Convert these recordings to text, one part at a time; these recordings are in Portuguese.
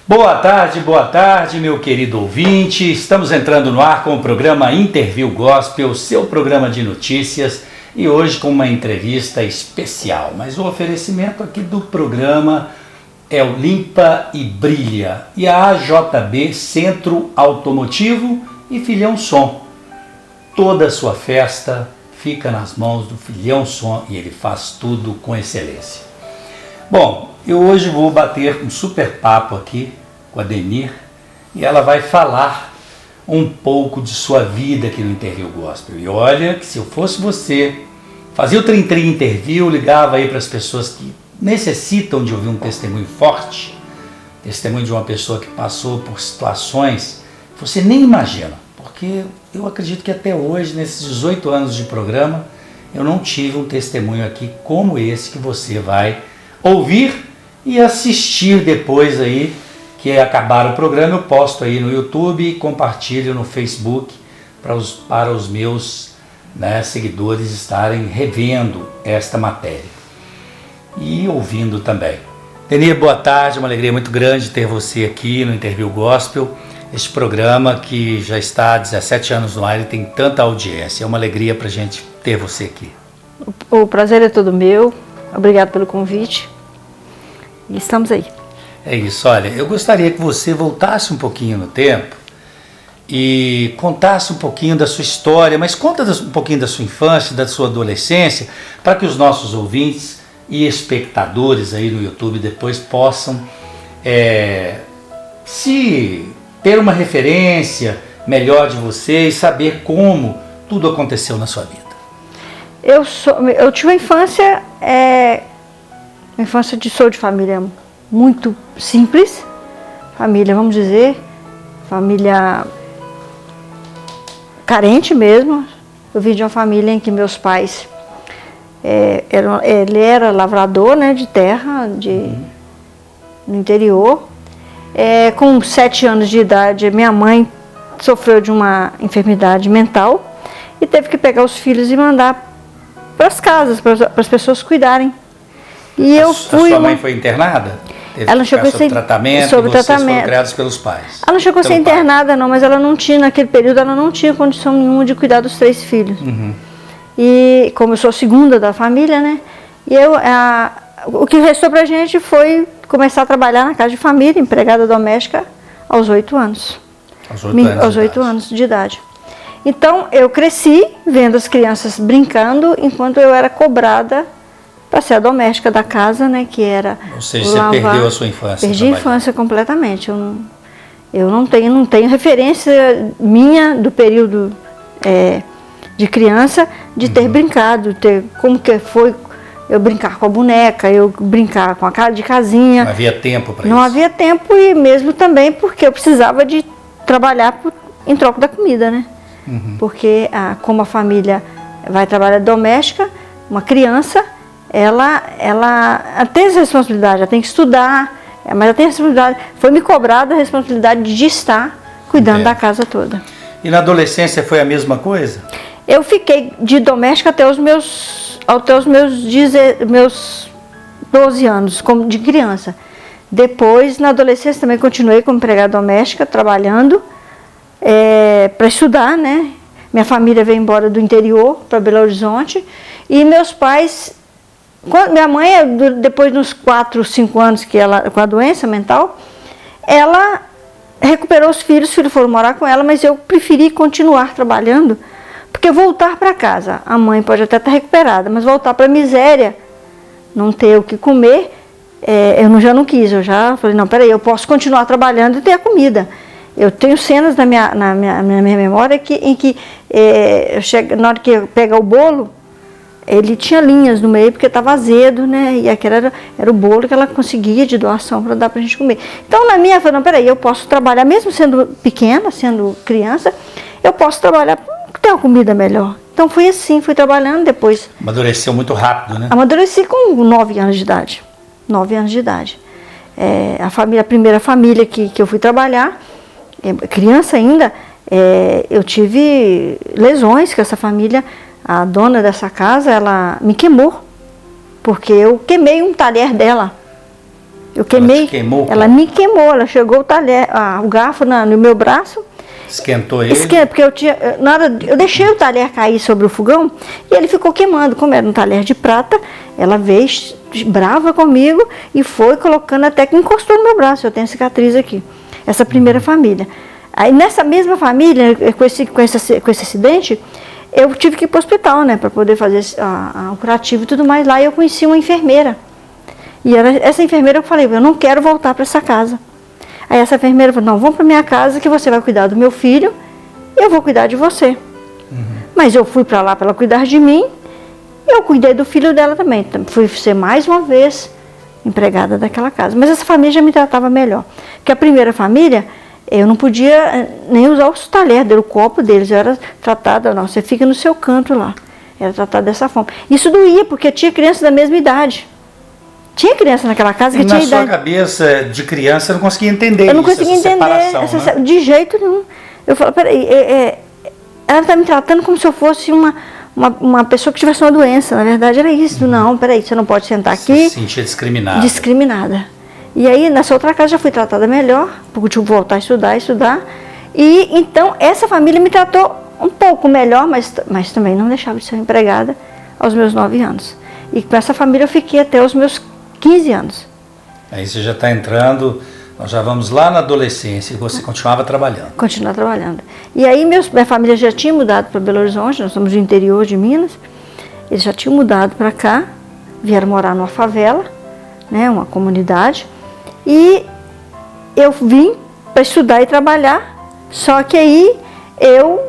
Boa tarde, meu querido ouvinte. Estamos entrando no ar com o programa Interview Gospel, seu programa de notícias, e hoje com uma entrevista especial. Mas o oferecimento aqui do programa é o Limpa e Brilha e a AJB Centro Automotivo e Filhão Som. Toda a sua festa fica nas mãos do Filhão Som e ele faz tudo com excelência. Bom, eu hoje vou bater um super papo aqui com a Denir e ela vai falar um pouco de sua vida aqui no Interview Gospel. E olha que se eu fosse você, fazia o Trim Interview, ligava aí para as pessoas que necessitam de ouvir um testemunho forte, testemunho de uma pessoa que passou por situações que você nem imagina, porque eu acredito que até hoje, nesses 18 anos de programa, eu não tive um testemunho aqui como esse que você vai ouvir e assistir depois aí que acabar o programa. Eu posto aí no YouTube e compartilho no Facebook para os meus seguidores estarem revendo esta matéria e ouvindo também. Denir, boa tarde, uma alegria muito grande ter você aqui no Interview Gospel, este programa que já está há 17 anos no ar e tem tanta audiência. É uma alegria para a gente ter você aqui. O prazer é todo meu, obrigado pelo convite e estamos aí. É isso, olha, eu gostaria que você voltasse um pouquinho no tempo e contasse um pouquinho da sua história, mas conta um pouquinho da sua infância, da sua adolescência, para que os nossos ouvintes e espectadores aí no YouTube depois possam se ter uma referência melhor de você e saber como tudo aconteceu na sua vida. Eu tive uma infância, sou de família muito simples, família, vamos dizer, família carente mesmo. Eu vim de uma família em que meus pais, ele era lavrador, de terra, no interior. Com 7 anos de idade, minha mãe sofreu de uma enfermidade mental e teve que pegar os filhos e mandar para as casas, para as pessoas cuidarem. E a sua mãe foi internada? Ela chegou a ser tratamento, e vocês foram criados pelos pais? Ela não chegou a ser internada não, mas ela não tinha, naquele período, ela não tinha condição nenhuma de cuidar dos 3 filhos. Uhum. E como eu sou a segunda da família, e o que restou pra gente foi começar a trabalhar na casa de família, empregada doméstica, aos 8 anos. Aos 8 anos de idade. Então, eu cresci vendo as crianças brincando, enquanto eu era cobrada para ser a doméstica da casa, que era... Ou seja, você perdeu a sua infância. Perdi a infância completamente. Eu não tenho referência minha do período de criança, de ter brincado, como que foi eu brincar com a boneca, eu brincar com a cara de casinha. Não havia tempo para isso. Não havia tempo, e mesmo também porque eu precisava de trabalhar em troca da comida, Uhum. Porque como a família vai trabalhar doméstica, uma criança, ela tem essa responsabilidade, ela tem que estudar, mas ela tem a responsabilidade, foi me cobrada a responsabilidade de estar cuidando da casa toda. E na adolescência foi a mesma coisa? Eu fiquei de doméstica até os meus 12 anos, como de criança. Depois, na adolescência, também continuei como empregada doméstica, trabalhando para estudar, Minha família veio embora do interior para Belo Horizonte e meus pais... Minha mãe, depois dos 4, 5 anos com a doença mental, ela recuperou os filhos foram morar com ela, mas eu preferi continuar trabalhando, porque voltar para casa, a mãe pode até estar recuperada, mas voltar para a miséria, não ter o que comer, eu já não quis, eu já falei, não, peraí, eu posso continuar trabalhando e ter a comida. Eu tenho cenas na minha memória em que na hora que eu pego o bolo, ele tinha linhas no meio porque estava azedo, e aquele era o bolo que ela conseguia de doação para dar para a gente comer. Então, na minha, eu falei, não, peraí, eu posso trabalhar, mesmo sendo pequena, sendo criança, eu posso trabalhar para ter uma comida melhor. Então, fui assim, fui trabalhando depois. Amadureceu muito rápido, né? Amadureci com 9 anos de idade. 9 anos de idade. A primeira família que eu fui trabalhar, criança ainda, eu tive lesões, que essa família, a dona dessa casa, ela me queimou, porque eu queimei um talher dela. Eu queimei. Ela te queimou? Ela me queimou, ela chegou o talher, o garfo no meu braço. Esquentou ele? Porque eu deixei o talher cair sobre o fogão e ele ficou queimando. Como era um talher de prata, ela veio brava comigo e foi colocando até que encostou no meu braço. Eu tenho cicatriz aqui. Essa primeira família. Aí nessa mesma família, com esse acidente, eu tive que ir para o hospital, né, para poder fazer o curativo e tudo mais. Lá eu conheci uma enfermeira. E era essa enfermeira que eu falei, eu não quero voltar para essa casa. Aí essa enfermeira falou, não, vamos para minha casa que você vai cuidar do meu filho e eu vou cuidar de você. Mas eu fui para lá para ela cuidar de mim e eu cuidei do filho dela também. Fui ser mais uma vez empregada daquela casa. Mas essa família já me tratava melhor. Porque a primeira família, eu não podia nem usar os talheres dele, o copo deles. Eu era tratada, não, você fica no seu canto lá. Era tratada dessa forma. Isso doía, porque tinha crianças da mesma idade. Tinha criança naquela casa que e tinha na idade. sua cabeça de criança, você não conseguia entender Eu não isso, conseguia essa entender separação, né? de jeito nenhum. Eu falo, peraí, ela está me tratando como se eu fosse uma pessoa que tivesse uma doença. Na verdade era isso. Não, peraí, você não pode sentar aqui. Você se sentia discriminada. Discriminada. E aí, nessa outra casa, já fui tratada melhor, porque eu tive que voltar a estudar. E então, essa família me tratou um pouco melhor, mas também não deixava de ser empregada aos meus 9 anos. E com essa família eu fiquei até os meus 15 anos. Aí você já está entrando, nós já vamos lá na adolescência e você continuava trabalhando. Continuar trabalhando. E aí minha família já tinha mudado para Belo Horizonte, nós somos do interior de Minas. Eles já tinham mudado para cá, vieram morar numa favela, né, uma comunidade. E eu vim para estudar e trabalhar, só que aí eu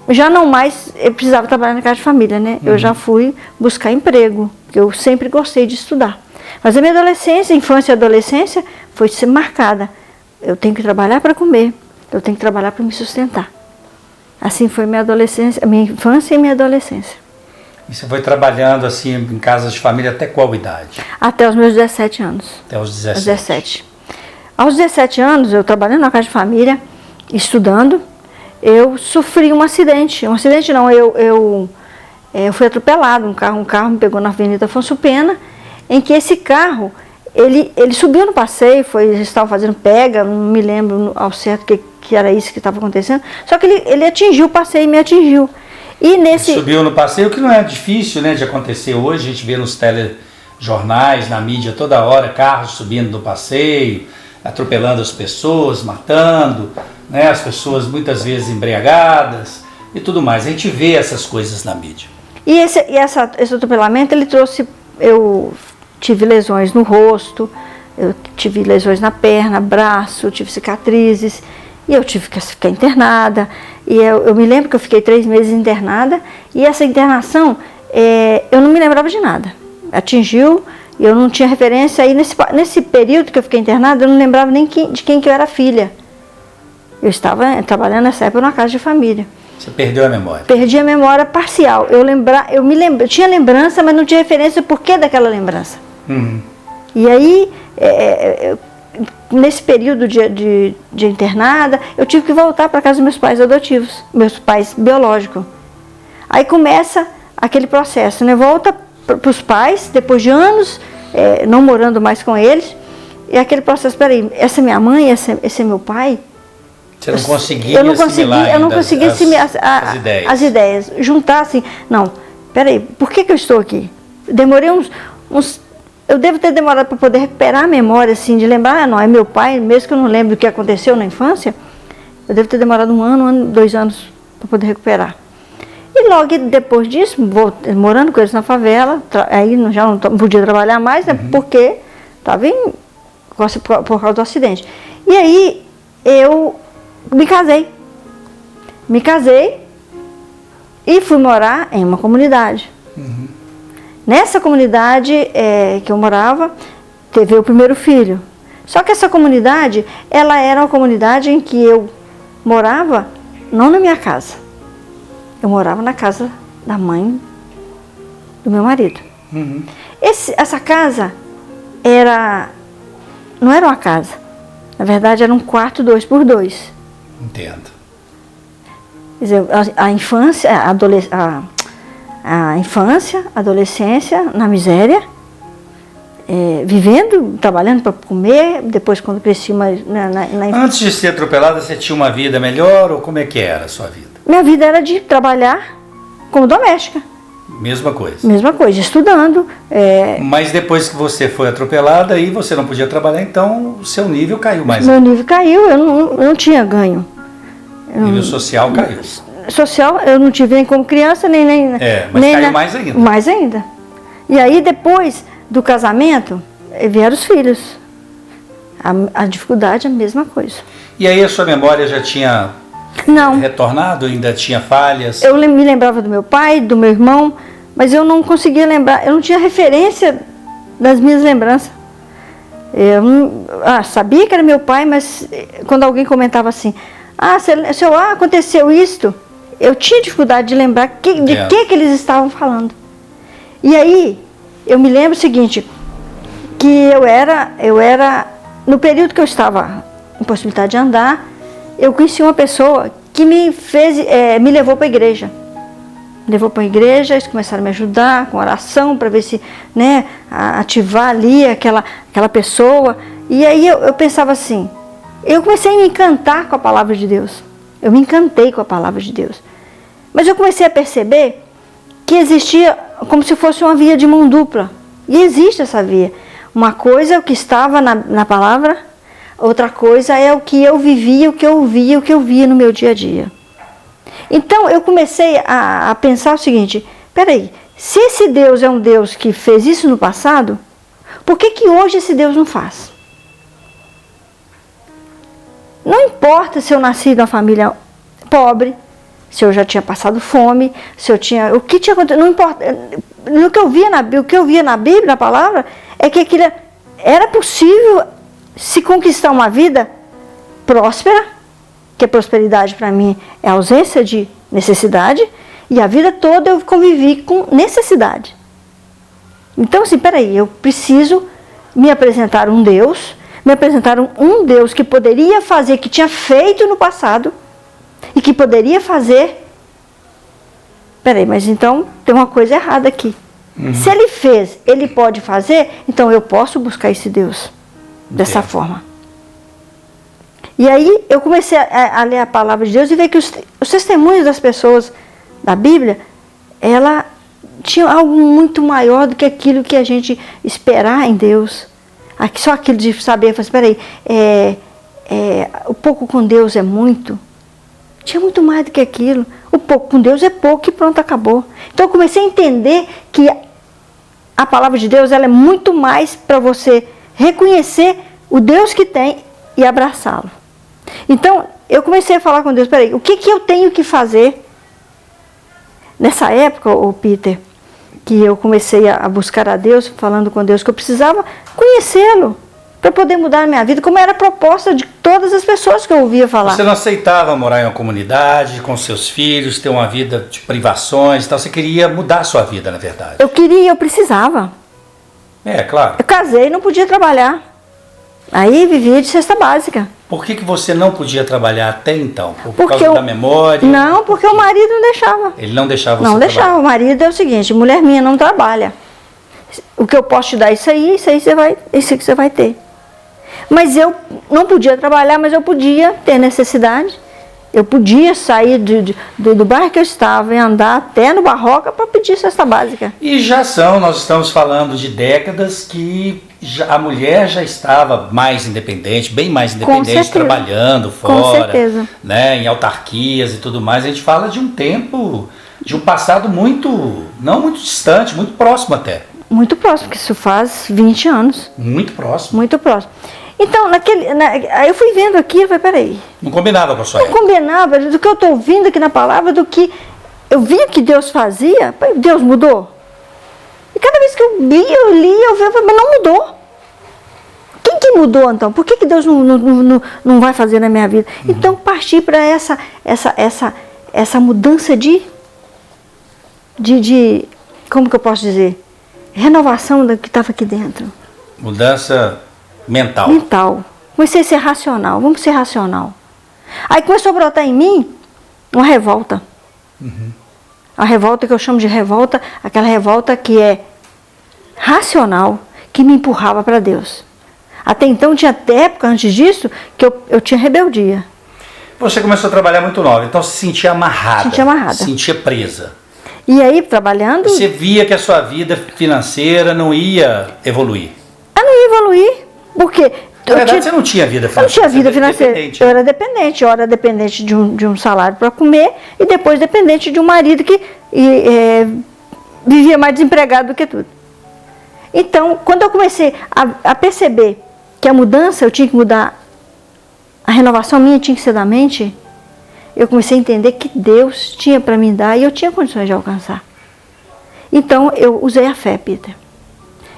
já não mais, eu precisava trabalhar na casa de família, né? Eu já fui buscar emprego, porque eu sempre gostei de estudar. Mas a minha adolescência, infância e adolescência, foi ser marcada. Eu tenho que trabalhar para comer, eu tenho que trabalhar para me sustentar. Assim foi minha adolescência, minha infância e minha adolescência. E você foi trabalhando assim em casas de família até qual idade? Até os meus 17 anos. Até os 17. Aos 17. Aos 17 anos, eu trabalhando na casa de família, estudando, eu sofri um acidente. Um acidente não, eu fui atropelado, um carro me pegou na Avenida Afonso Pena, em que esse carro, ele subiu no passeio, eles estavam fazendo pega, não me lembro ao certo que era isso que estava acontecendo, só que ele atingiu o passeio e me atingiu. E nesse... Subiu no passeio, que não é difícil, né, de acontecer hoje, a gente vê nos telejornais, na mídia toda hora, carros subindo no passeio, atropelando as pessoas, matando, né, as pessoas muitas vezes embriagadas e tudo mais. A gente vê essas coisas na mídia. E esse atropelamento, ele trouxe... Eu tive lesões no rosto, eu tive lesões na perna, braço, tive cicatrizes, e eu tive que ficar internada. E eu me lembro que eu fiquei 3 meses internada, e essa internação, eu não me lembrava de nada. Atingiu, e eu não tinha referência. Aí nesse período que eu fiquei internada, eu não lembrava nem de quem que eu era filha. Eu estava trabalhando nessa época numa casa de família. Você perdeu a memória? Perdi a memória parcial. Eu tinha lembrança, mas não tinha referência do porquê daquela lembrança. E aí, nesse período de internada, eu tive que voltar para casa dos meus pais adotivos, meus pais biológicos. Aí começa aquele processo, né? Volta para os pais, depois de anos, não morando mais com eles, e aquele processo, peraí, essa é minha mãe, esse é meu pai? Você não conseguia assimilar as ideias. Juntar assim, não, peraí, por que eu estou aqui? Demorei eu devo ter demorado para poder recuperar a memória, assim, de lembrar, não, é meu pai, mesmo que eu não lembre do que aconteceu na infância, eu devo ter demorado 1 ano, 2 anos para poder recuperar. E logo depois disso, morando com eles na favela, aí já não podia trabalhar mais, né, porque estava por causa do acidente. E aí eu me casei e fui morar em uma comunidade. Nessa comunidade que eu morava, teve o primeiro filho. Só que essa comunidade, ela era uma comunidade em que eu morava, não na minha casa. Eu morava na casa da mãe do meu marido. Essa casa não era uma casa. Na verdade, era um quarto 2x2. Entendo. Quer dizer, a infância, a adolescência na miséria, vivendo, trabalhando para comer, depois quando cresci na Antes de ser atropelada, você tinha uma vida melhor ou como é que era a sua vida? Minha vida era de trabalhar como doméstica. Mesma coisa. Mesma coisa, estudando. Mas depois que você foi atropelada, aí você não podia trabalhar, então o seu nível caiu mais. Meu nível caiu, eu não tinha ganho. O nível social caiu. Social, eu não tive nem como criança, nem mas nem caiu mais ainda. Mais ainda. E aí, depois do casamento, vieram os filhos. A dificuldade é a mesma coisa. E aí a sua memória já tinha retornado? Ainda tinha falhas? Eu me lembrava do meu pai, do meu irmão, mas eu não conseguia lembrar, eu não tinha referência das minhas lembranças. Eu sabia que era meu pai, mas quando alguém comentava assim, aconteceu isto, eu tinha dificuldade de lembrar de que eles estavam falando. E aí, eu me lembro o seguinte, que eu era, no período que eu estava impossibilidade de andar, eu conheci uma pessoa que me levou para a igreja. Me levou para a igreja, eles começaram a me ajudar com oração para ver se, ativar ali aquela pessoa. E aí eu pensava assim, eu comecei a me encantar com a palavra de Deus. Eu me encantei com a palavra de Deus. Mas eu comecei a perceber que existia como se fosse uma via de mão dupla. E existe essa via. Uma coisa é o que estava na palavra, outra coisa é o que eu vivia, o que eu ouvia, o que eu via no meu dia a dia. Então eu comecei a pensar o seguinte, peraí, se esse Deus é um Deus que fez isso no passado, por que hoje esse Deus não faz? Não importa se eu nasci de uma família pobre, se eu já tinha passado fome, se eu tinha... O que tinha acontecido, não importa. O que eu via na Bíblia, na palavra, é que aquilo era possível se conquistar uma vida próspera, que a prosperidade para mim é a ausência de necessidade, e a vida toda eu convivi com necessidade. Então, assim, peraí, eu preciso me apresentar um Deus que poderia fazer, que tinha feito no passado, e que poderia fazer... Peraí, mas então tem uma coisa errada aqui. Se ele fez, ele pode fazer, então eu posso buscar esse Deus dessa forma. E aí eu comecei a ler a palavra de Deus e ver que os testemunhos das pessoas da Bíblia, ela tinha algo muito maior do que aquilo que a gente esperar em Deus. Só aquilo de saber, espera aí, o pouco com Deus é muito. Tinha muito mais do que aquilo. O pouco com Deus é pouco e pronto, acabou. Então eu comecei a entender que a palavra de Deus ela é muito mais para você reconhecer o Deus que tem e abraçá-lo. Então eu comecei a falar com Deus, peraí, o que eu tenho que fazer? Nessa época, Peter, que eu comecei a buscar a Deus, falando com Deus, que eu precisava conhecê-lo para poder mudar a minha vida, como era a proposta de todas as pessoas que eu ouvia falar. Você não aceitava morar em uma comunidade, com seus filhos, ter uma vida de privações e tal, você queria mudar a sua vida, na verdade. Eu precisava. Claro. Eu casei e não podia trabalhar. Aí vivia de cesta básica. Por que você não podia trabalhar até então? Por causa da memória? Não, porque o marido não deixava. Ele não deixava você trabalhar? Não deixava. O marido é o seguinte, mulher minha não trabalha. O que eu posso te dar é isso aí você vai ter. Mas eu não podia trabalhar, mas eu podia ter necessidade. Eu podia sair do bairro que eu estava e andar até no Barroca para pedir cesta básica. E nós estamos falando de décadas que a mulher já estava mais independente, bem mais independente, trabalhando fora, em autarquias e tudo mais. A gente fala de um tempo, de um passado não muito distante, muito próximo até. Muito próximo, porque isso faz 20 anos. Muito próximo. Muito próximo. Então, aí eu fui vendo aqui, eu falei, peraí. Não combinava com a sua época. Não combinava do que eu estou ouvindo aqui na palavra, do que eu via que Deus fazia, Deus mudou. E cada vez que eu li, eu via, mas não mudou. Quem que mudou então? Por que Deus não vai fazer na minha vida? Então, parti para essa mudança de, como que eu posso dizer? Renovação do que estava aqui dentro. Mudança mental. Comecei a ser racional. Vamos ser racional. Aí começou a brotar em mim uma revolta. A revolta que eu chamo de revolta, aquela revolta que é racional, que me empurrava para Deus. Até então tinha época antes disso que eu tinha rebeldia. Você começou a trabalhar muito nova, então se sentia amarrada. Sentia amarrada. Se sentia presa. E aí, trabalhando... Você via que a sua vida financeira não ia evoluir. Eu não ia evoluir, porque... Na verdade, você não tinha vida financeira. Eu não tinha vida financeira. Dependente. Eu era dependente. Eu era dependente de um salário para comer e depois dependente de um marido que vivia mais desempregado do que tudo. Então, quando eu comecei a perceber que a mudança, eu tinha que mudar, a renovação minha tinha que ser da mente, eu comecei a entender que Deus tinha para me dar e eu tinha condições de alcançar. Então, eu usei a fé, Peter.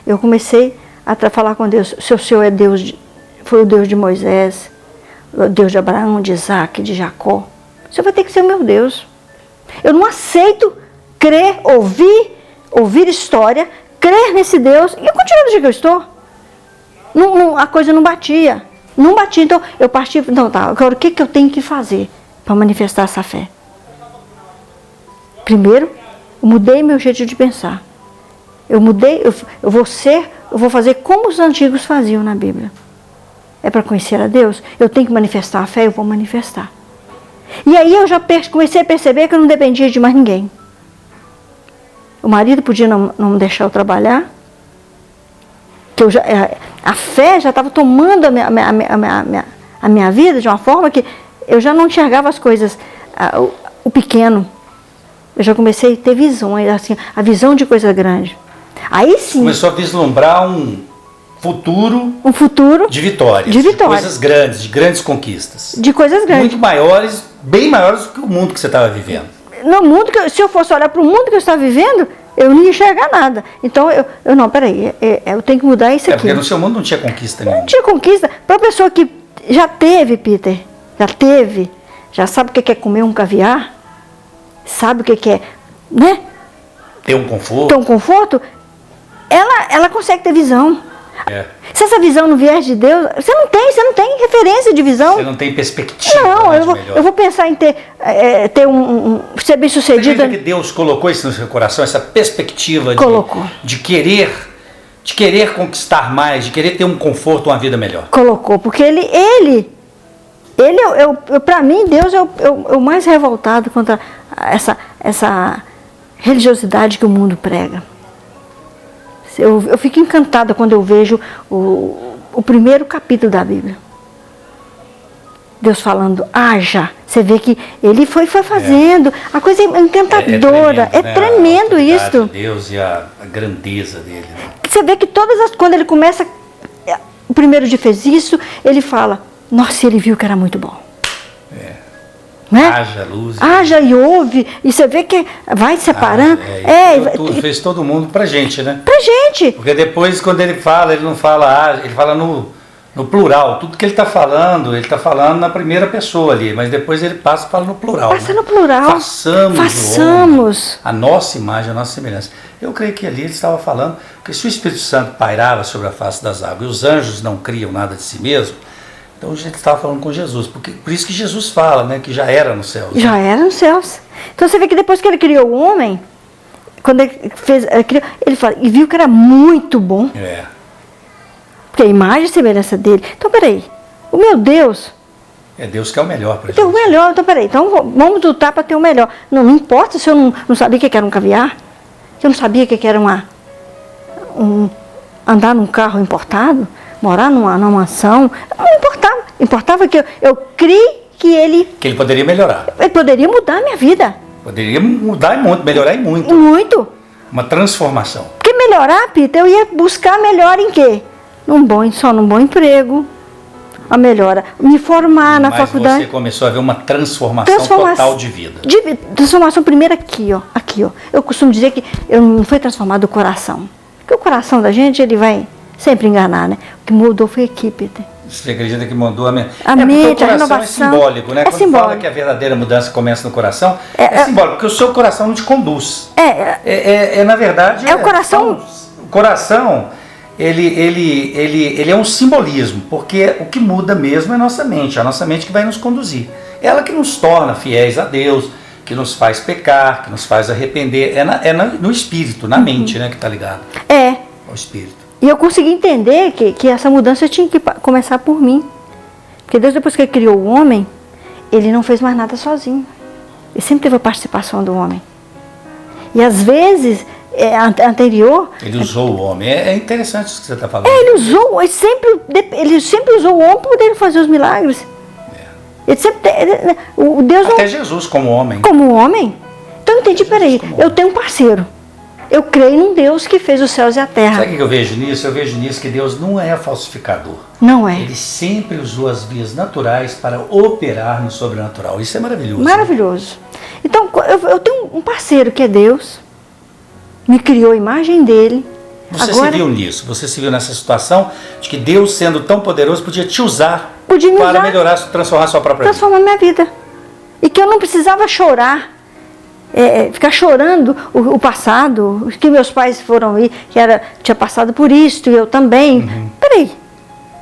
Eu comecei a falar com Deus. Se o Senhor é Deus, foi o Deus de Moisés, o Deus de Abraão, de Isaac, de Jacó, o Senhor vai ter que ser o meu Deus. Eu não aceito crer, ouvir história, crer nesse Deus, e eu continuo do jeito que eu estou. A coisa não batia. Não batia, então eu parti, então tá, agora o que eu tenho que fazer para manifestar essa fé? Primeiro, eu mudei meu jeito de pensar. Eu vou fazer como os antigos faziam na Bíblia. É para conhecer a Deus? Eu tenho que manifestar a fé, eu vou manifestar. E aí eu já comecei a perceber que eu não dependia de mais ninguém. O marido podia não deixar eu trabalhar, que a fé já estava tomando a minha vida de uma forma que eu já não enxergava as coisas, o pequeno. Eu já comecei a ter visões, assim, a visão de coisa grande. Aí sim. Começou a vislumbrar um futuro de vitórias, de coisas grandes, de grandes conquistas. De coisas grandes. Muito maiores, bem maiores do que o mundo que você estava vivendo. No mundo se eu fosse olhar para o mundo que eu estava vivendo, eu não ia enxergar nada. Então, eu tenho que mudar isso aqui. Porque no seu mundo não tinha conquista nenhuma. Não tinha conquista. Para a pessoa que já teve, Peter, já sabe o que é comer um caviar, sabe o que é, né? Ter um conforto. Ter um conforto, ela consegue ter visão. É. Se essa visão não vier de Deus, você não tem referência de visão. Você não tem perspectiva. Não, eu vou pensar em ser bem sucedido. Você acredita que Deus colocou isso no seu coração, essa perspectiva de querer conquistar mais, de querer ter um conforto, uma vida melhor? Colocou, porque ele para mim, Deus é o mais revoltado contra essa religiosidade que o mundo prega. Eu fico encantada quando eu vejo o primeiro capítulo da Bíblia. Deus falando, haja. Você vê que ele foi fazendo. A coisa é encantadora. É tremendo isso. Deus e a grandeza dele. Né? Você vê que quando ele começa, o primeiro dia fez isso, ele fala, nossa, ele viu que era muito bom. Né? Haja luz. Haja e ouve. E você vê que vai separando. Fez todo mundo pra gente, né? Pra gente. Porque depois, quando ele não fala ele fala no plural. Tudo que ele está falando na primeira pessoa ali. Mas depois ele passa e fala no plural. Passa no plural. Façamos a nossa imagem, a nossa semelhança. Eu creio que ali ele estava falando que se o Espírito Santo pairava sobre a face das águas e os anjos não criam nada de si mesmo, então a gente estava falando com Jesus, por isso que Jesus fala, né, que já era nos céus. Já era nos céus. Então você vê que depois que ele criou o homem, quando ele fala, e viu que era muito bom. Porque a imagem e a semelhança dele. Então peraí, o meu Deus... É Deus que é o melhor para gente. Então o melhor, então peraí, então vamos lutar para ter o melhor. Não importa se eu não sabia o que era um caviar, se eu não sabia o que era andar num carro importado, morar numa mansão, não importava. Importava que eu criei que ele poderia melhorar. Ele poderia mudar a minha vida. Poderia mudar muito, melhorar muito. Muito. Uma transformação. Porque melhorar, Peter, eu ia buscar melhor em quê? Só num bom emprego. A melhora. Me formar na faculdade. Mas você começou a ver uma transformação total de vida. Transformação primeiro aqui, ó. Aqui, ó. Eu costumo dizer que não foi transformado o coração. Porque o coração da gente, ele vai sempre enganar, né? O que mudou foi aqui, Peter. Você acredita que mudou a mente? A mente, o coração a renovação. É simbólico, né? Quando fala que a verdadeira mudança começa no coração, é simbólico, porque o seu coração não te conduz. Na verdade... o coração... O coração, ele é um simbolismo, porque o que muda mesmo é a nossa mente que vai nos conduzir. Ela que nos torna fiéis a Deus, que nos faz pecar, que nos faz arrepender. No espírito, na mente, né, que está ligado. É. Ao espírito. E eu consegui entender que essa mudança tinha que começar por mim. Porque Deus, depois que ele criou o homem, ele não fez mais nada sozinho. Ele sempre teve a participação do homem. E às vezes, anterior... Ele usou o homem. É interessante isso que você está falando. Ele sempre usou o homem para poder fazer os milagres. Ele sempre, Deus Até Jesus como homem. Como homem. Então eu entendi, peraí, eu tenho um parceiro. Eu creio num Deus que fez os céus e a terra. Sabe o que eu vejo nisso? Eu vejo nisso que Deus não é falsificador. Não é. Ele sempre usou as vias naturais para operar no sobrenatural. Isso é maravilhoso. Maravilhoso. Então, eu tenho um parceiro que é Deus, me criou a imagem dele. Você Agora, se viu nisso? Você se viu nessa situação de que Deus, sendo tão poderoso, podia te usar me para usar, melhorar, transformar a sua própria vida. Transformar minha vida. E que eu não precisava chorar. Ficar chorando o passado, que meus pais foram ir, tinha passado por isso, e eu também. Peraí,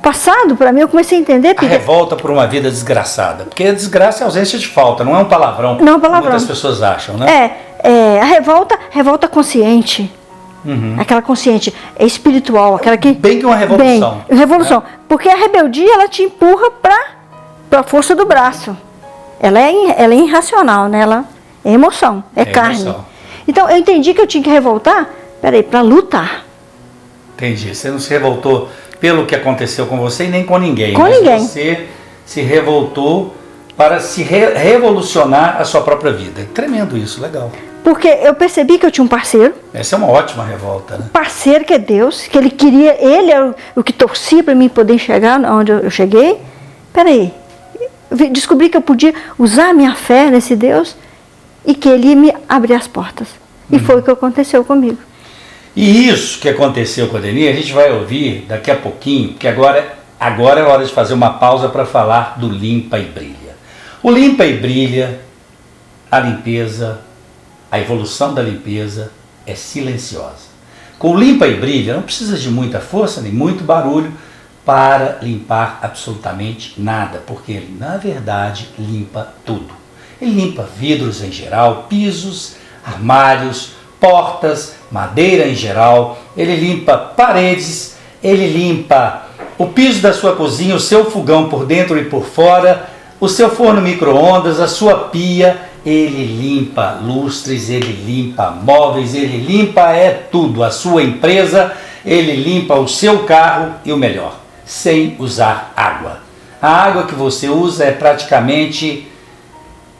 passado para mim, eu comecei a entender. A revolta por uma vida desgraçada. Porque a desgraça é ausência de falta, não é um palavrão. Não é um palavrão. Muitas pessoas acham, né? A revolta consciente. Aquela consciente espiritual, aquela que... Bem que uma revolução. Revolução. Né? Porque a rebeldia, ela te empurra para a força do braço. Ela é irracional, né? Ela é emoção, é carne. Emoção. Então, eu entendi que eu tinha que revoltar, para lutar. Entendi. Você não se revoltou pelo que aconteceu com você e nem com ninguém. Com ninguém. Você se revoltou para se revolucionar a sua própria vida. É tremendo isso, legal. Porque eu percebi que eu tinha um parceiro. Essa é uma ótima revolta, né? Um parceiro que é Deus, que ele era o que torcia para mim poder chegar onde eu cheguei. Peraí, descobri que eu podia usar a minha fé nesse Deus e que ele ia me abrir as portas. E foi o que aconteceu comigo. E isso que aconteceu com a Deni, a gente vai ouvir daqui a pouquinho, porque agora é hora de fazer uma pausa para falar do Limpa e Brilha. O Limpa e Brilha, a limpeza, a evolução da limpeza é silenciosa. Com o Limpa e Brilha não precisa de muita força nem muito barulho para limpar absolutamente nada, porque ele na verdade limpa tudo. Ele limpa vidros em geral, pisos, armários, portas, madeira em geral, ele limpa paredes, ele limpa o piso da sua cozinha, o seu fogão por dentro e por fora, o seu forno micro-ondas, a sua pia, ele limpa lustres, ele limpa móveis, ele limpa tudo, a sua empresa, ele limpa o seu carro e o melhor, sem usar água. A água que você usa é praticamente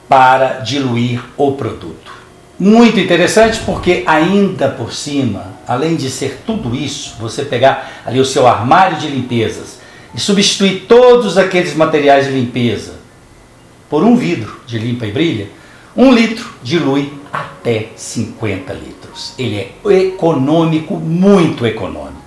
para diluir o produto. Muito interessante porque ainda por cima, além de ser tudo isso, você pegar ali o seu armário de limpezas e substituir todos aqueles materiais de limpeza por um vidro de Limpa e Brilha, 1 litro dilui até 50 litros. Ele é econômico, muito econômico.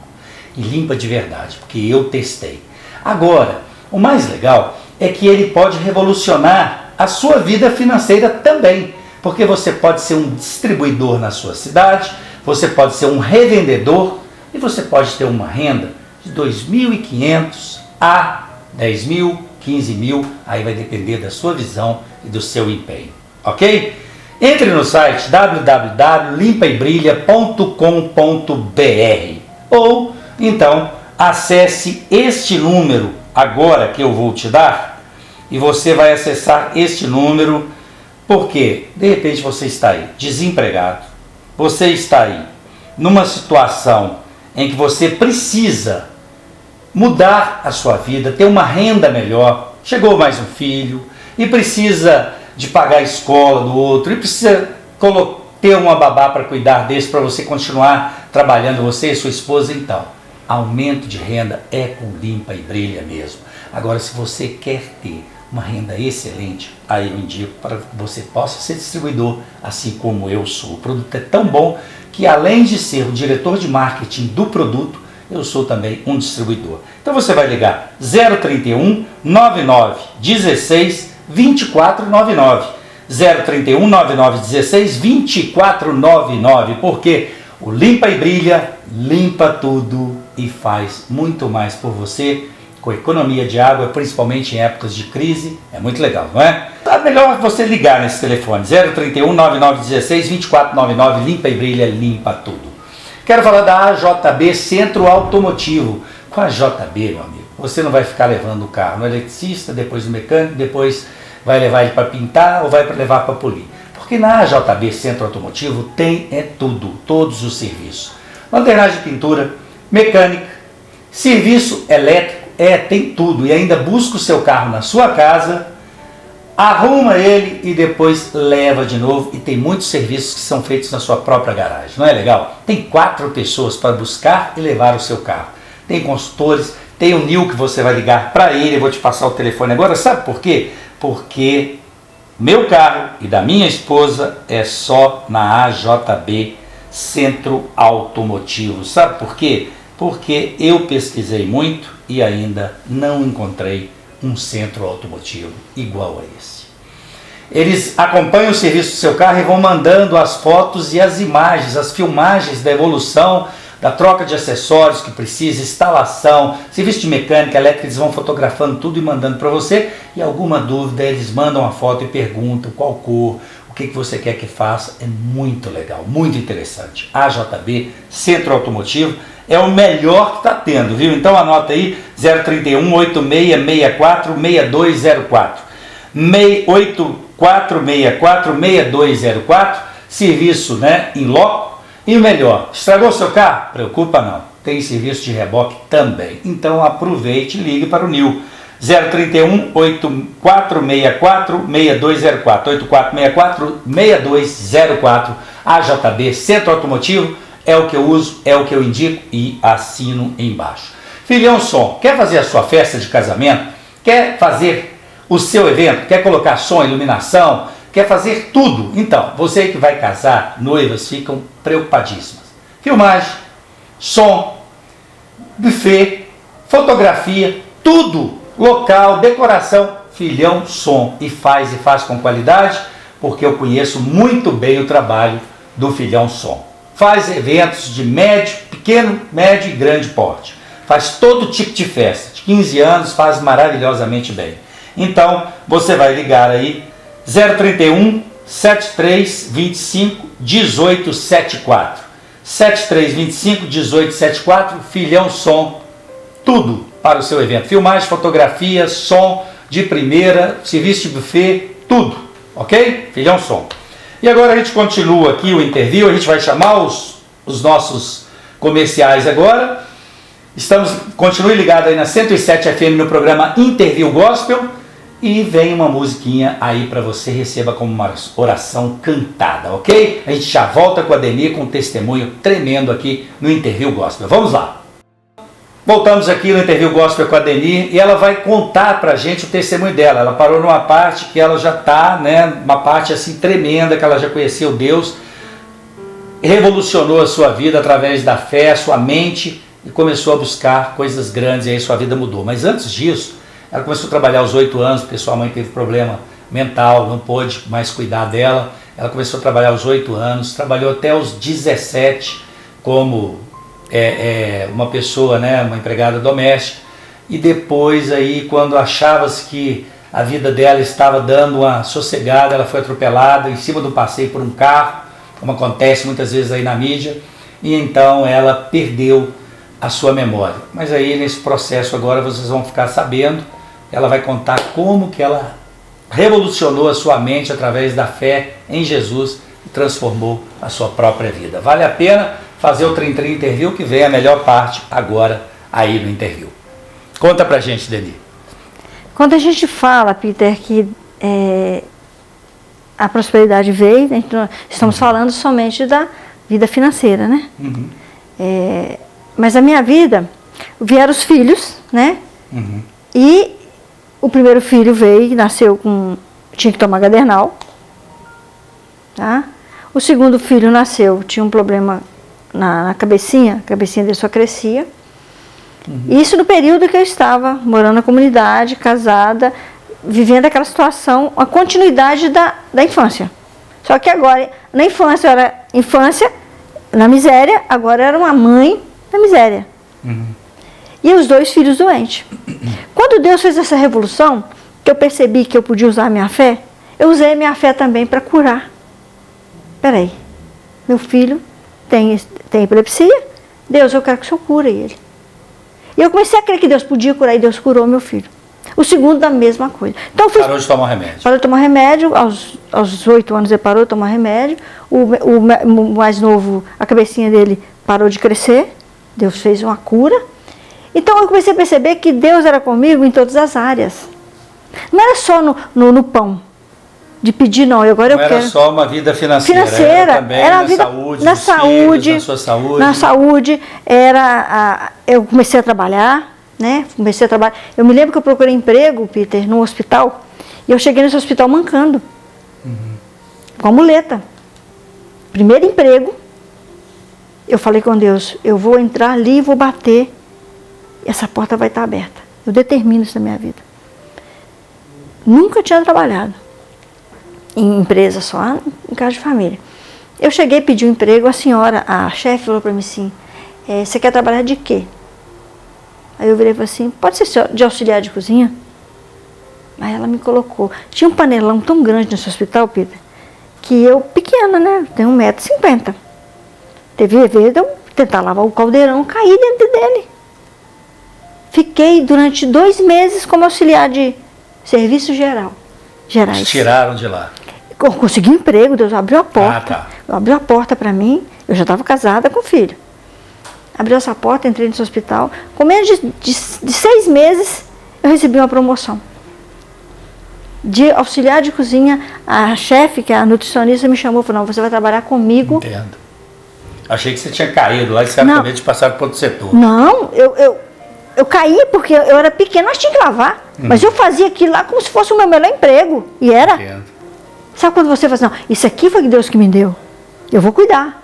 E limpa de verdade, porque eu testei. Agora, o mais legal é que ele pode revolucionar a sua vida financeira também. Porque você pode ser um distribuidor na sua cidade, você pode ser um revendedor e você pode ter uma renda de R$ 2.500 a R$ 10.000, 15.000, aí vai depender da sua visão e do seu empenho, ok? Entre no site www.limpaebrilha.com.br ou então acesse este número agora que eu vou te dar e você vai acessar este número. Porque, de repente, você está aí desempregado, você está aí numa situação em que você precisa mudar a sua vida, ter uma renda melhor, chegou mais um filho e precisa de pagar a escola do outro e precisa ter uma babá para cuidar desse, para você continuar trabalhando, você e sua esposa. Então, aumento de renda é com Limpa e Brilha mesmo. Agora, se você quer ter uma renda excelente, aí eu indico para que você possa ser distribuidor, assim como eu sou. O produto é tão bom que, além de ser o diretor de marketing do produto, eu sou também um distribuidor. Então você vai ligar 031 99 16 2499, 031 99 16 2499, porque o Limpa e Brilha limpa tudo e faz muito mais por você. Com economia de água, principalmente em épocas de crise, é muito legal, não é? É melhor você ligar nesse telefone, 031 9916 2499, Limpa e Brilha, limpa tudo. Quero falar da AJB Centro Automotivo. Com a JB, meu amigo, você não vai ficar levando o carro no eletricista, depois no mecânico, depois vai levar ele para pintar ou vai levar para polir. Porque na AJB Centro Automotivo tem tudo, todos os serviços. Lanternagem de pintura, mecânica, serviço elétrico, tem tudo. E ainda busca o seu carro na sua casa, arruma ele e depois leva de novo. E tem muitos serviços que são feitos na sua própria garagem. Não é legal? Tem 4 pessoas para buscar e levar o seu carro. Tem consultores, tem o Nil que você vai ligar para ele. Eu vou te passar o telefone agora. Sabe por quê? Porque meu carro e da minha esposa é só na AJB Centro Automotivo. Sabe por quê? Porque eu pesquisei muito e ainda não encontrei um centro automotivo igual a esse. Eles acompanham o serviço do seu carro e vão mandando as fotos e as imagens, as filmagens da evolução, da troca de acessórios que precisa, instalação, serviço de mecânica, elétrica. Eles vão fotografando tudo e mandando para você. E alguma dúvida, eles mandam a foto e perguntam qual cor, o que você quer que faça. É muito legal, muito interessante. AJB Centro Automotivo é o melhor que está tendo, viu? Então anota aí, 031 8664 6204. 8464 6204, serviço, né, em loco. E o melhor, estragou seu carro? Preocupa não, tem serviço de reboque também. Então aproveite e ligue para o Nil. 031 8464 6204, 8464 6204. AJB Centro Automotivo é o que eu uso, é o que eu indico e assino embaixo. Filhão Som, quer fazer a sua festa de casamento? Quer fazer o seu evento? Quer colocar som, iluminação? Quer fazer tudo? Então, você que vai casar, noivas ficam preocupadíssimas. Filmagem, som, buffet, fotografia, tudo, local, decoração, Filhão Som. E faz com qualidade, porque eu conheço muito bem o trabalho do Filhão Som. Faz eventos de médio, pequeno, médio e grande porte. Faz todo tipo de festa. De 15 anos, faz maravilhosamente bem. Então, você vai ligar aí, 031 7325 1874. 7325 1874, Filhão Som, tudo para o seu evento. Filmagem, fotografia, som de primeira, serviço de buffet, tudo, ok? Filhão Som. E agora a gente continua aqui o interview, a gente vai chamar os nossos comerciais agora. Continue ligado aí na 107 FM no programa Interview Gospel. E vem uma musiquinha aí para você, receba como uma oração cantada, ok? A gente já volta com a Denir com um testemunho tremendo aqui no Interview Gospel. Vamos lá! Voltamos aqui no Interview Gospel com a Denir e ela vai contar pra gente o testemunho dela. Ela parou numa parte que ela já tá, né? Uma parte assim tremenda, que ela já conheceu Deus, revolucionou a sua vida através da fé, a sua mente, e começou a buscar coisas grandes e aí sua vida mudou. Mas antes disso, ela começou a trabalhar aos 8 anos, porque sua mãe teve problema mental, não pôde mais cuidar dela. Ela começou a trabalhar aos 8 anos, trabalhou até os 17 como uma pessoa, né, uma empregada doméstica. E depois, aí, quando achava-se que a vida dela estava dando uma sossegada, ela foi atropelada em cima do passeio por um carro, como acontece muitas vezes aí na mídia, e então ela perdeu a sua memória. Mas aí, nesse processo agora, vocês vão ficar sabendo. Ela vai contar como que ela revolucionou a sua mente através da fé em Jesus e transformou a sua própria vida. Vale a pena fazer o Trim Interview, que vem a melhor parte agora aí no interview. Conta pra gente, Denir. Quando a gente fala, Peter, que a prosperidade veio, né, então, estamos falando somente da vida financeira, né? Uhum. Mas a minha vida, vieram os filhos, né? Uhum. E o primeiro filho veio, nasceu tinha que tomar gadernal, tá? O segundo filho nasceu, tinha um problema na cabecinha, a cabecinha dele só crescia. Uhum. Isso no período que eu estava morando na comunidade, casada, vivendo aquela situação, a continuidade da infância. Só que agora, na infância era infância, na miséria, agora era uma mãe na miséria. Uhum. E os 2 filhos doentes. Quando Deus fez essa revolução, que eu percebi que eu podia usar a minha fé, eu usei a minha fé também para curar. Peraí, meu filho tem epilepsia. Deus, eu quero que o Senhor cure ele. E eu comecei a crer que Deus podia curar e Deus curou meu filho. O segundo da mesma coisa. Então, parou de tomar remédio. Parou de tomar remédio, aos 8 anos ele parou de tomar remédio. O mais novo, a cabecinha dele parou de crescer. Deus fez uma cura. Então eu comecei a perceber que Deus era comigo em todas as áreas. Não era só no pão, de pedir não, agora eu quero. Não era só uma vida financeira, era também era na vida, saúde, na saúde, filhos, na sua saúde. Na saúde, eu comecei a trabalhar, né? Comecei a trabalhar. Eu me lembro que eu procurei emprego, Peter, num hospital, e eu cheguei nesse hospital mancando, com a muleta. Primeiro emprego, eu falei com Deus, eu vou entrar ali e vou bater, essa porta vai estar aberta. Eu determino isso na minha vida. Nunca tinha trabalhado em empresa, só em casa de família. Eu cheguei, pedi um emprego, a chefe falou para mim assim, você quer trabalhar de quê? Aí eu virei e falei assim, pode ser de auxiliar de cozinha? Aí ela me colocou. Tinha um panelão tão grande nesse hospital, Peter, que eu, pequena, né, tenho 1,50 m. Teve vez de eu tentar lavar o caldeirão, caí dentro dele. Fiquei durante 2 meses como auxiliar de serviço gerais. Te tiraram de lá. Eu consegui um emprego, Deus abriu a porta. Tá. Abriu a porta para mim, eu já estava casada com filho. Abriu essa porta, entrei nesse hospital. Com menos de 6 meses, eu recebi uma promoção. De auxiliar de cozinha, a chefe, que é a nutricionista, me chamou e falou, não, você vai trabalhar comigo. Entendo. Achei que você tinha caído lá e certamente passaram para outro setor. Não, eu caí porque eu era pequena, mas tinha que lavar. Mas eu fazia aquilo lá como se fosse o meu melhor emprego. E era. Entendo. Sabe quando você fala assim, não, isso aqui foi Deus que me deu. Eu vou cuidar.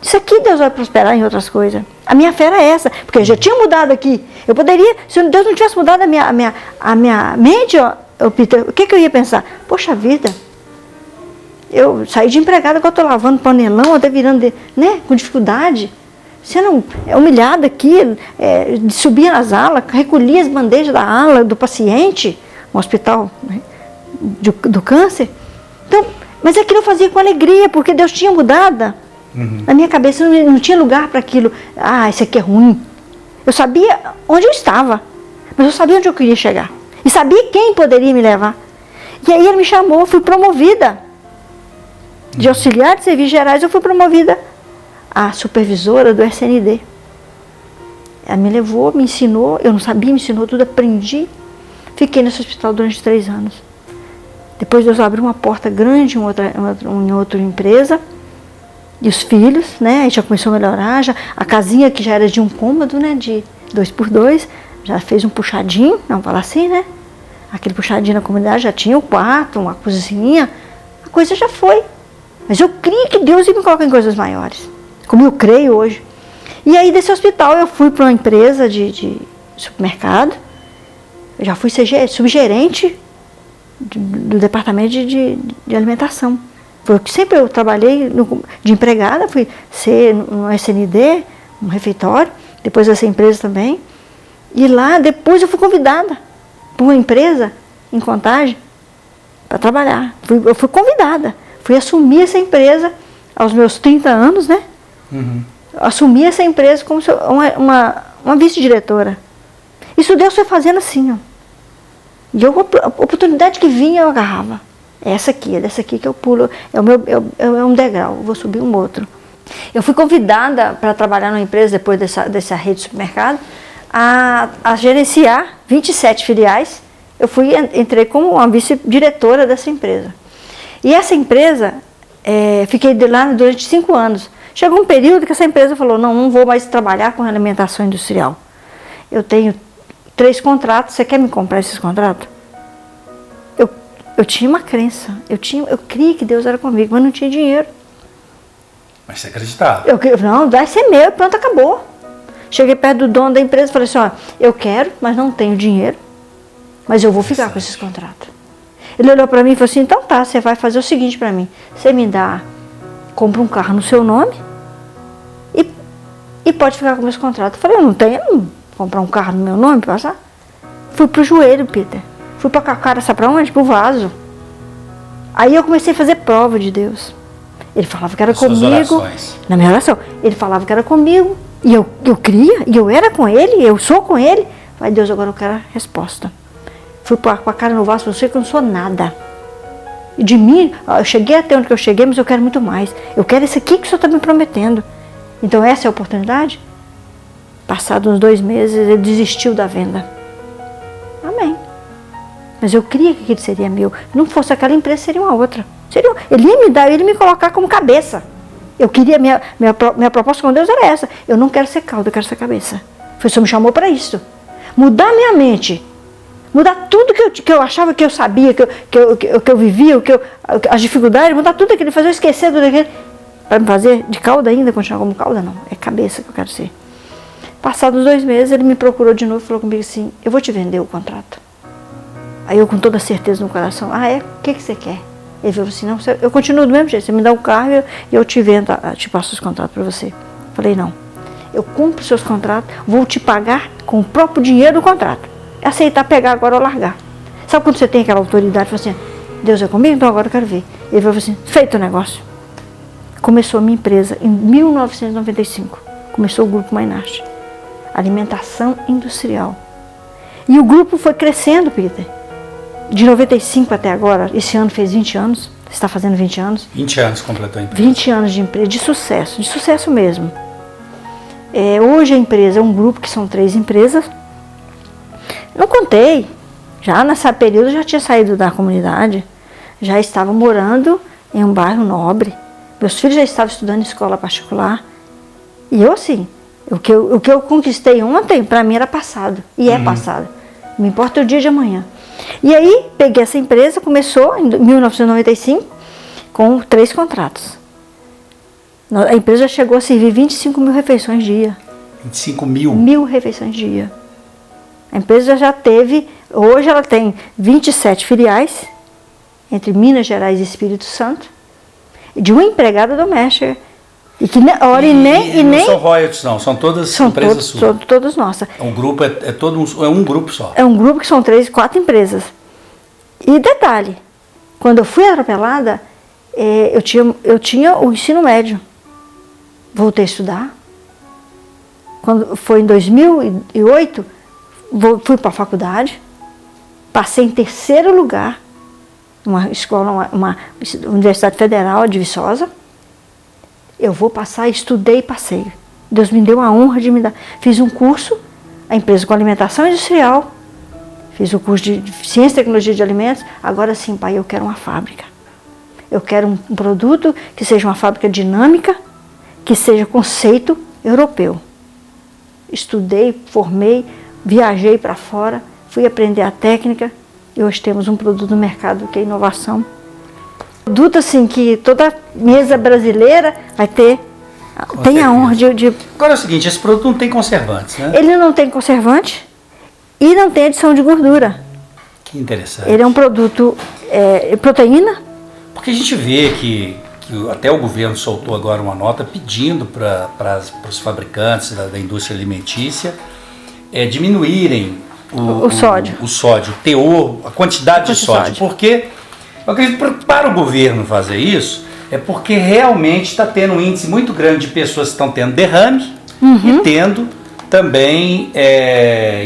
Isso aqui Deus vai prosperar em outras coisas. A minha fé era essa, porque eu já tinha mudado aqui. Eu poderia, se Deus não tivesse mudado a minha mente, Peter, o que eu ia pensar? Poxa vida, eu saí de empregada que eu estou lavando panelão, até virando, né, com dificuldade. Sendo humilhada aqui, subia nas alas, recolhia as bandejas da ala do paciente, no hospital, né, do câncer. Então, mas aquilo eu fazia com alegria, porque Deus tinha mudado. Na minha cabeça não tinha lugar para aquilo. Isso aqui é ruim. Eu sabia onde eu estava, mas eu sabia onde eu queria chegar. E sabia quem poderia me levar. E aí ele me chamou, fui promovida. De auxiliar de serviços gerais, eu fui promovida a supervisora do SND. Ela me levou, me ensinou, eu não sabia, me ensinou tudo, aprendi. Fiquei nesse hospital durante 3 anos. Depois Deus abriu uma porta grande em outra empresa. E os filhos, né, aí já começou a melhorar, a casinha que já era de um cômodo, né, de 2x2, já fez um puxadinho, vamos falar assim, né? Aquele puxadinho na comunidade já tinha um quarto, uma cozinha, a coisa já foi. Mas eu creio que Deus ia me colocar em coisas maiores, como eu creio hoje. E aí desse hospital eu fui para uma empresa de supermercado, eu já fui ser subgerente do departamento de alimentação. Porque sempre eu trabalhei de empregada, fui ser no SND, um refeitório, depois essa empresa também. E lá, depois eu fui convidada por uma empresa em Contagem para trabalhar. Eu fui convidada, fui assumir essa empresa aos meus 30 anos, né? Assumi essa empresa como uma vice-diretora. Isso Deus foi fazendo assim, ó. E a oportunidade que vinha eu agarrava. Essa aqui, é dessa aqui que eu pulo, é um degrau, eu vou subir um outro. Eu fui convidada para trabalhar numa empresa, depois dessa rede de supermercado, a gerenciar 27 filiais. Eu entrei como uma vice-diretora dessa empresa. E essa empresa, fiquei lá durante 5 anos. Chegou um período que essa empresa falou, não vou mais trabalhar com alimentação industrial. Eu tenho 3 contratos, você quer me comprar esses contratos? Eu tinha uma crença, eu cria que Deus era comigo, mas não tinha dinheiro. Mas você acreditava? Não, vai ser meu, pronto, acabou. Cheguei perto do dono da empresa e falei assim, eu quero, mas não tenho dinheiro, mas eu vou ficar com esses contratos. Ele olhou para mim e falou assim, então tá, você vai fazer o seguinte para mim, você me compra um carro no seu nome e pode ficar com meus contratos. Eu falei, eu não tenho, comprar um carro no meu nome para passar. Fui pro joelho, Peter. Fui pra cara, sabe pra onde? Pro vaso. Aí eu comecei a fazer prova de Deus. Ele falava que era Suas comigo. orações. Na minha oração. Ele falava que era comigo. E eu cria, e eu era com ele, eu sou com ele. Falei, Deus, agora eu quero a resposta. Fui com a cara no vaso, eu sei que eu não sou nada. E de mim, eu cheguei até onde eu cheguei, mas eu quero muito mais. Eu quero esse aqui que o Senhor está me prometendo. Então essa é a oportunidade? Passados uns 2 meses, ele desistiu da venda. Amém. Mas eu cria que aquilo seria meu. Se não fosse aquela empresa, seria uma outra. Ele ia me dar, ele ia me colocar como cabeça. Eu queria, minha proposta com Deus era essa. Eu não quero ser cauda, eu quero ser cabeça. O Senhor me chamou para isso. Mudar minha mente. Mudar tudo que eu achava que eu sabia, que eu vivia, as dificuldades, mudar tudo aquilo, fazer eu esquecer tudo aquilo. Para me fazer de cauda ainda, continuar como cauda, não. É cabeça que eu quero ser. Passados 2 meses, ele me procurou de novo e falou comigo assim, eu vou te vender o contrato. Aí eu com toda certeza no coração, é? O que você quer? Ele falou assim, não, eu continuo do mesmo jeito, você me dá um carro e eu te vendo, te passo os contratos para você. Falei, não, eu cumpro os seus contratos, vou te pagar com o próprio dinheiro do contrato. Aceitar pegar agora ou largar. Sabe quando você tem aquela autoridade, fala assim, Deus é comigo, então agora eu quero ver. Ele falou assim, feito o negócio. Começou a minha empresa em 1995, começou o Grupo Mainarte, alimentação industrial. E o grupo foi crescendo, Peter. De 95 até agora, esse ano fez 20 anos, está fazendo 20 anos. 20 anos completou a empresa. 20 anos de empresa, de sucesso mesmo. Hoje a empresa é um grupo que são 3 empresas. Não contei, já nessa período eu já tinha saído da comunidade, já estava morando em um bairro nobre. Meus filhos já estavam estudando em escola particular. E eu assim, o que eu conquistei ontem, para mim era passado, e é passado. Não importa o dia de amanhã. E aí, peguei essa empresa, começou em 1995, com 3 contratos. A empresa chegou a servir 25 mil refeições dia. 25 mil? 1.000 refeições dia. A empresa já teve, hoje ela tem 27 filiais, entre Minas Gerais e Espírito Santo, de uma empregada doméstica. E que nem não são royalties, não, são todas empresas suas. São todas nossas. Um grupo é um grupo só. É um grupo que são 3, 4 empresas. E detalhe, quando eu fui atropelada, eu tinha o ensino médio. Voltei a estudar. Quando foi em 2008, fui para a faculdade, passei em 3º lugar, numa escola, uma Universidade Federal de Viçosa. Eu vou passar, estudei e passei. Deus me deu a honra de me dar. Fiz um curso, a empresa com alimentação industrial, fiz o curso de ciência e tecnologia de alimentos. Agora sim, pai, eu quero uma fábrica. Eu quero um produto que seja uma fábrica dinâmica, que seja conceito europeu. Estudei, formei, viajei para fora, fui aprender a técnica e hoje temos um produto no mercado que é inovação. Produto assim que toda mesa brasileira vai ter, tem a honra de... Agora é o seguinte, esse produto não tem conservantes, né? Ele não tem conservante e não tem adição de gordura. Que interessante. Ele é um produto proteína. Porque a gente vê que até o governo soltou agora uma nota pedindo para os fabricantes da indústria alimentícia diminuírem o sódio. O sódio, o teor, a quantidade de sódio. Porque eu acredito que para o governo fazer isso é porque realmente está tendo um índice muito grande de pessoas que estão tendo derrame e tendo também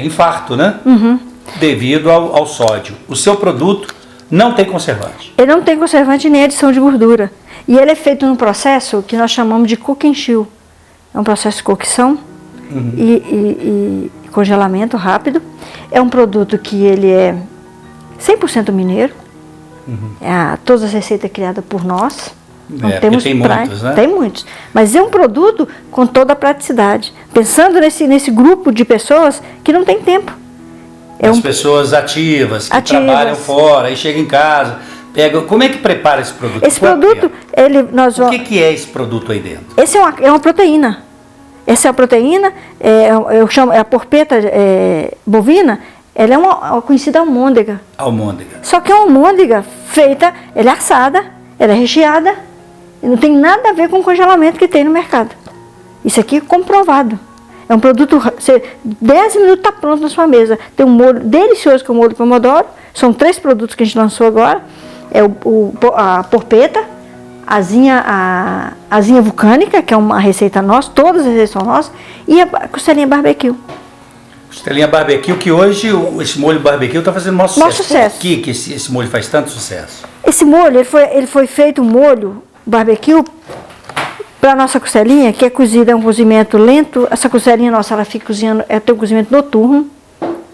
infarto, né? Devido ao sódio. O seu produto não tem conservante. Ele não tem conservante nem adição de gordura. E ele é feito num processo que nós chamamos de cook and chill. É um processo de cocção e congelamento rápido. É um produto que ele é 100% mineiro. Todas as receitas criadas por nós. Não temos tem muitos, né? Tem muitos. Mas é um produto com toda a praticidade. Pensando nesse grupo de pessoas que não tem tempo. As pessoas ativas, que trabalham fora, aí chegam em casa, pegam. Como é que prepara esse produto? Esse produto, O que é esse produto aí dentro? Esse é uma proteína. Essa é a proteína, eu chamo, a porpeta bovina, ela é uma conhecida almôndega. Almôndega. Só que é uma almôndega feita, ela é assada, ela é recheada, e não tem nada a ver com o congelamento que tem no mercado. Isso aqui é comprovado. É um produto, 10 minutos está pronto na sua mesa. Tem um molho delicioso que é o molho pomodoro. São 3 produtos que a gente lançou agora. É a porpeta, a asinha vulcânica, que é uma receita nossa, todas as receitas são nossas, e a costelinha barbecue. Costelinha barbecue, que hoje esse molho barbecue está fazendo maior sucesso. Sucesso. Por que esse molho faz tanto sucesso? Esse molho, ele foi feito um molho barbecue para a nossa costelinha, que é cozida, é um cozimento lento. Essa costelinha nossa, ela fica cozinhando, tem um cozimento noturno,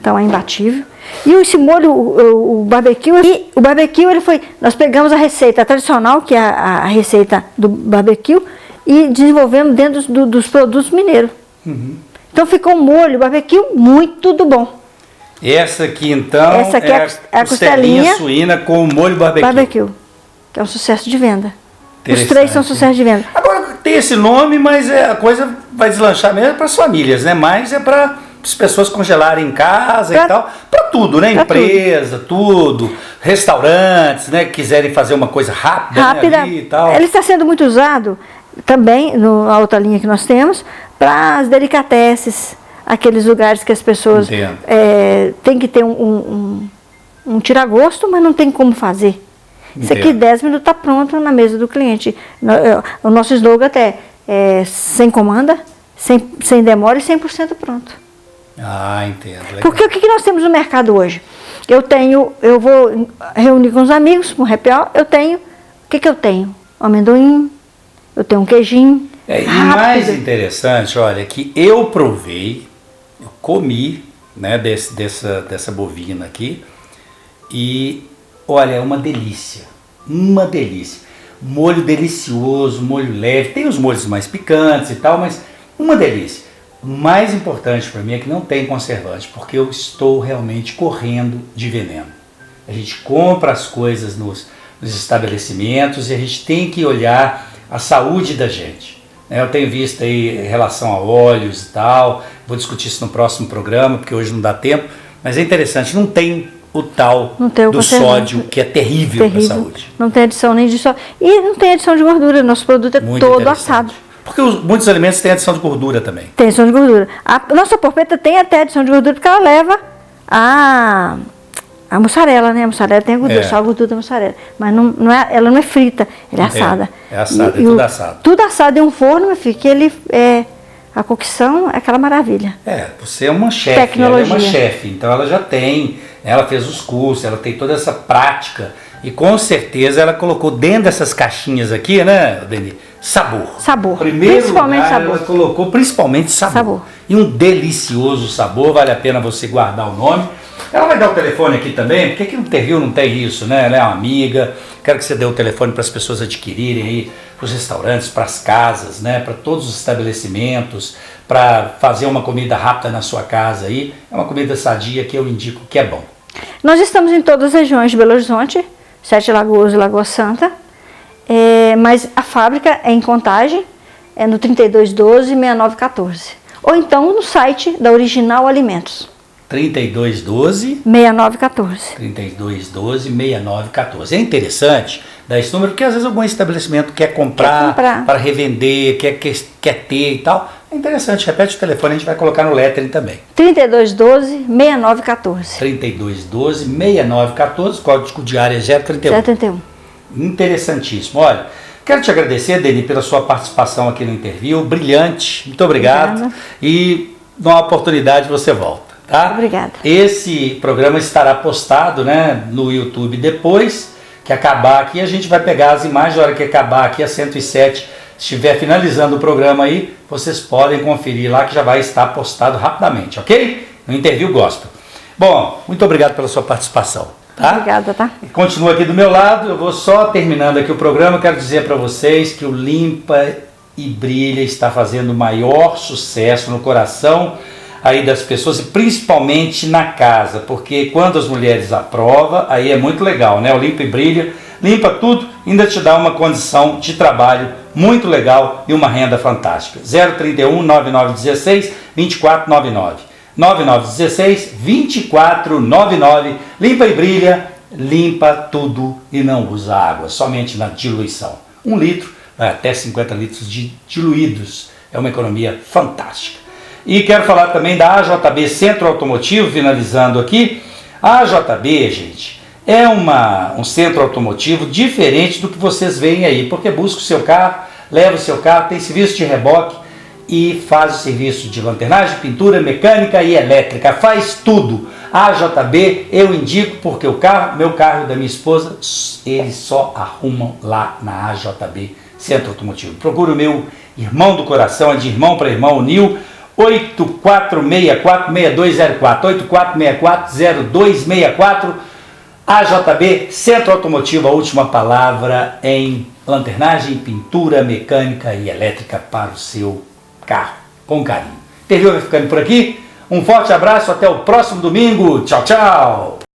então é imbatível. E esse molho, o barbecue, nós pegamos a receita tradicional, que é a receita do barbecue, e desenvolvemos dentro dos produtos mineiros. Uhum. Então ficou um molho barbecue muito bom. Essa aqui então é a costelinha suína com molho barbecue. Que é um sucesso de venda. Os três são sucesso de venda. Agora tem esse nome, mas a coisa vai deslanchar mesmo para as famílias, né? Mas é para as pessoas congelarem em casa e tal. Para tudo, né? Empresa, tudo. Restaurantes, né? Que quiserem fazer uma coisa rápida. Né? Ali e tal. Ele está sendo muito usado também, na outra linha que nós temos, para as delicatesses, aqueles lugares que as pessoas têm que ter um tira-gosto, mas não tem como fazer. Isso aqui, 10 minutos, está pronto na mesa do cliente. O nosso slogan até é sem comanda, sem demora e 100% pronto. Ah, entendo. Legal. Porque o que nós temos no mercado hoje? Eu vou reunir com os amigos, com um happy hour, o que eu tenho? Um amendoim, eu tenho um queijinho. E mais interessante, olha, que eu provei, eu comi, né, dessa bovina aqui, e olha, é uma delícia, molho delicioso, molho leve, tem os molhos mais picantes e tal, mas uma delícia. O mais importante para mim é que não tem conservante, porque eu estou realmente correndo de veneno. A gente compra as coisas nos estabelecimentos e a gente tem que olhar a saúde da gente. Eu tenho visto aí em relação a óleos e tal, vou discutir isso no próximo programa, porque hoje não dá tempo, mas é interessante, não tem o tal do sódio, que é terrível para a saúde. Não tem adição nem de sódio. E não tem adição de gordura, nosso produto é muito todo assado. Porque muitos alimentos têm adição de gordura também. Tem adição de gordura. A nossa porpeta tem até adição de gordura, porque ela leva a mussarela, né? A mussarela tem a gordura, só a gordura da mussarela. Mas ela não é frita, ela é assada. É assada, é tudo assado. Tudo assado em um forno, meu filho, que ele a cocção é aquela maravilha. Você é uma chefe, ela é uma chefe, então ela já tem, ela fez os cursos, ela tem toda essa prática e com certeza ela colocou dentro dessas caixinhas aqui, né, Deni? Sabor. Principalmente sabor. Ela colocou principalmente sabor. E um delicioso sabor, vale a pena você guardar o nome. Ela vai dar o telefone aqui também, porque aqui no Interview não tem isso, né? Ela é uma amiga, quero que você dê o telefone para as pessoas adquirirem aí, para os restaurantes, para as casas, né? Para todos os estabelecimentos, para fazer uma comida rápida na sua casa aí. É uma comida sadia que eu indico que é bom. Nós estamos em todas as regiões de Belo Horizonte, Sete Lagoas e Lagoa Santa, mas a fábrica é em Contagem, é no 3212-6914. Ou então no site da Original Alimentos. 3212-6914. 3212-6914. É interessante dar esse número, porque às vezes algum estabelecimento quer comprar. Para revender, quer ter e tal. É interessante, repete o telefone, a gente vai colocar no lettering também. 3212-6914. 3212-6914, código de área 031. 031. Interessantíssimo. Olha, quero te agradecer, Deni, pela sua participação aqui no Interview. Brilhante, muito obrigado. Obrigada. E numa oportunidade você volta. Tá? Obrigada. Esse programa estará postado, né, no YouTube depois que acabar aqui. A gente vai pegar as imagens, na hora que acabar aqui a 107, estiver finalizando o programa aí, vocês podem conferir lá que já vai estar postado rapidamente, ok? No Interview Gospel. Bom, muito obrigado pela sua participação. Tá? Obrigada, tá? Continua aqui do meu lado, eu vou só terminando aqui o programa, quero dizer para vocês que o Limpa e Brilha está fazendo o maior sucesso no coração aí das pessoas e principalmente na casa, porque quando as mulheres aprovam, aí é muito legal, né? O Limpa e Brilha limpa tudo, ainda te dá uma condição de trabalho muito legal e uma renda fantástica. 031 9916 2499 9916 2499. Limpa e Brilha, limpa tudo e não usa água, somente na diluição. 1 litro, até 50 litros de diluídos, é uma economia fantástica. E quero falar também da AJB Centro Automotivo, finalizando aqui. A AJB, gente, é um centro automotivo diferente do que vocês veem aí, porque busca o seu carro, leva o seu carro, tem serviço de reboque e faz o serviço de lanternagem, pintura, mecânica e elétrica, faz tudo. A JB eu indico porque meu carro e da minha esposa, eles só arrumam lá na AJB Centro Automotivo. Procura o meu irmão do coração, é de irmão para irmão, o Nil, 8464-6204, 8464-0264, AJB Centro Automotivo, a última palavra em lanternagem, pintura, mecânica e elétrica para o seu carro, com carinho. Interview vai ficando por aqui, um forte abraço, até o próximo domingo, tchau, tchau!